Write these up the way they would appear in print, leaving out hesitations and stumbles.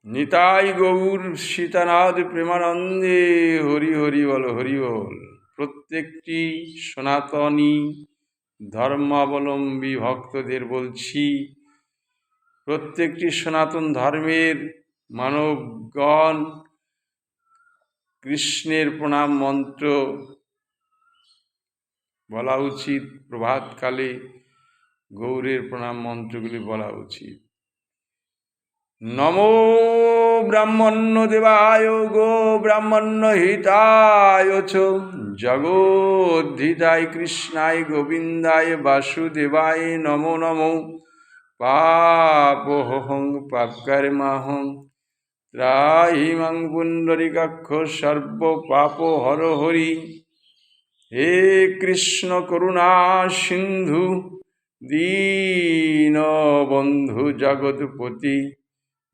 নিতাই গৌর সীতানাথ প্রেমানন্দে হরি হরি বল হরি বল। প্রত্যেকটি সনাতনী ধর্মাবলম্বী ভক্তদের বলছি, প্রত্যেকটি সনাতন ধর্মের মানবগণ কৃষ্ণের প্রণাম মন্ত্র বলা উচিত। প্রভাতকালে গৌরের প্রণাম মন্ত্রগুলি বলা উচিত। নমো ব্রাহ্মণ্য দেবায় গো ব্রাহ্মণ্য হিতায় চ জগদ্ধিতায় কৃষ্ণায় গোবিন্দায় বাসুদেবায় নমো নমো। পাপোহং পাপকর্মাহং ত্রাহি মাং পুণ্ডরীকাক্ষ সর্ব পাপ হর হরি। হে কৃষ্ণ করুণা সিন্ধু দীনবন্ধু জগৎপতি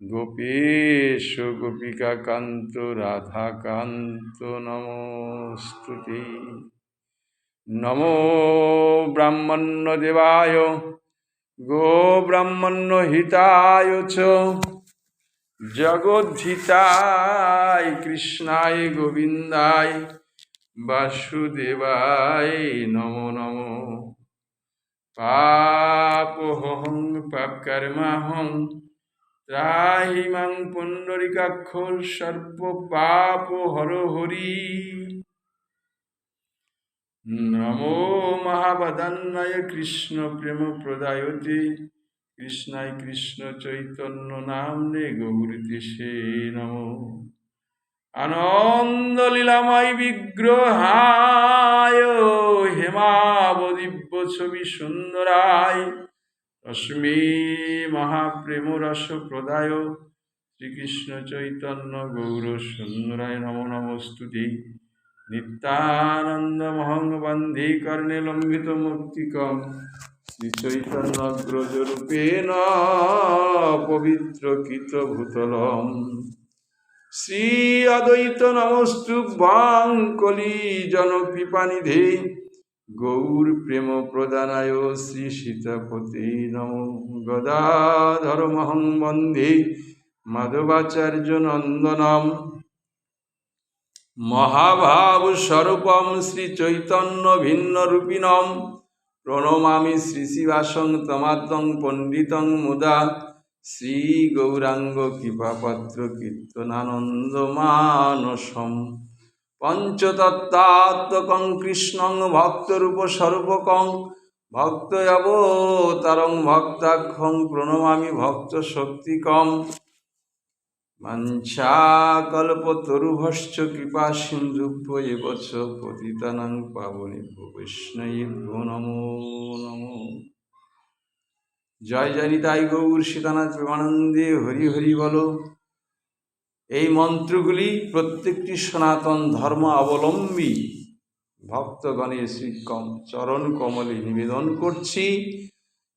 গোপেশ গোপিকা কান্ত রাধাকান্ত নমস্তুতে। নমো ব্রাহ্মণ্য দেবায় গো ব্রাহ্মণ্য হিতায় চ জগদ্ধিতায় কৃষ্ণায় গোবিন্দায় বাসুদেবায় নমো নমো। পাপোহং পাপকর্মাহং ত্রাহি মাং পুণ্ডরীকাক্ষ সর্ব পাপ হর হরি। নমো মহাবদান্নায় কৃষ্ণ প্রেম প্রদায়তে কৃষ্ণায় কৃষ্ণ চৈতন্য নামনে গৌরীতিষে নমো। আনন্দ লীলাময় বিগ্রহায় হেমাবদিব্য ছবি সুন্দরায় রশ্মি মহাপ্রেম রস প্রদায় শ্রীকৃষ্ণ চৈতন্য গৌর সুন্দরায় নমো নমস্তুতে। নিত্যানন্দ মহং বন্দে কর্ণে লম্বিত মুক্তিকম শ্রী চৈতন্যগ্রজ রূপেণ পবিত্রকৃত ভূতলম। শ্রী অদ্বৈত নমস্তুভ্যং কলি জন কৃপানিধে গৌর প্রেম প্রদানায় শ্রী সীতাপতে নমো। গদাধরমহং বন্দে মাধবাচার্য নন্দনম মহাভাব স্বরূপম শ্রী চৈতন্য ভিন্ন রূপিণম। প্রণমামি শ্রী শিবাসং তমাত্মং পণ্ডিতং মুদা শ্রী গৌরাঙ্গ কৃপাপাত্র কীর্তনানন্দ মানসম। পঞ্চতত্ত্বাত্মকং কৃষ্ণং ভক্তরূপ স্বরূপকং ভক্ত অবতারং ভক্তাখ্যং প্রণমামি ভক্ত শক্তিকম। বাঞ্ছাকল্পতরুভশ্চ কৃপা সিন্ধুভ্য এব চ পতিতানাং পাবনেভ্যো বৈষ্ণবেভ্যো নমো নমো। জয় জয় নিতাই গৌর সীতানাথ প্রেমানন্দে হরি হরি বলো। এই মন্ত্রগুলি প্রত্যেকটি সনাতন ধর্ম অবলম্বী ভক্তগণের শ্রী চরণ কমলে নিবেদন করছি।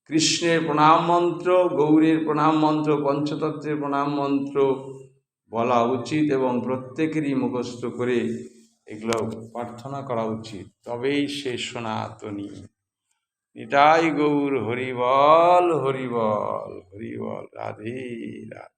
কৃষ্ণের প্রণাম মন্ত্র, গৌরের প্রণাম মন্ত্র, পঞ্চতত্ত্বের প্রণাম মন্ত্র বলা উচিত এবং প্রত্যেকেরই মুখস্থ করে এগুলো প্রার্থনা করা উচিত, তবেই সে সনাতনী। নিতাই গৌর হরি বল হরি বল হরি বল। রাধে রাধে।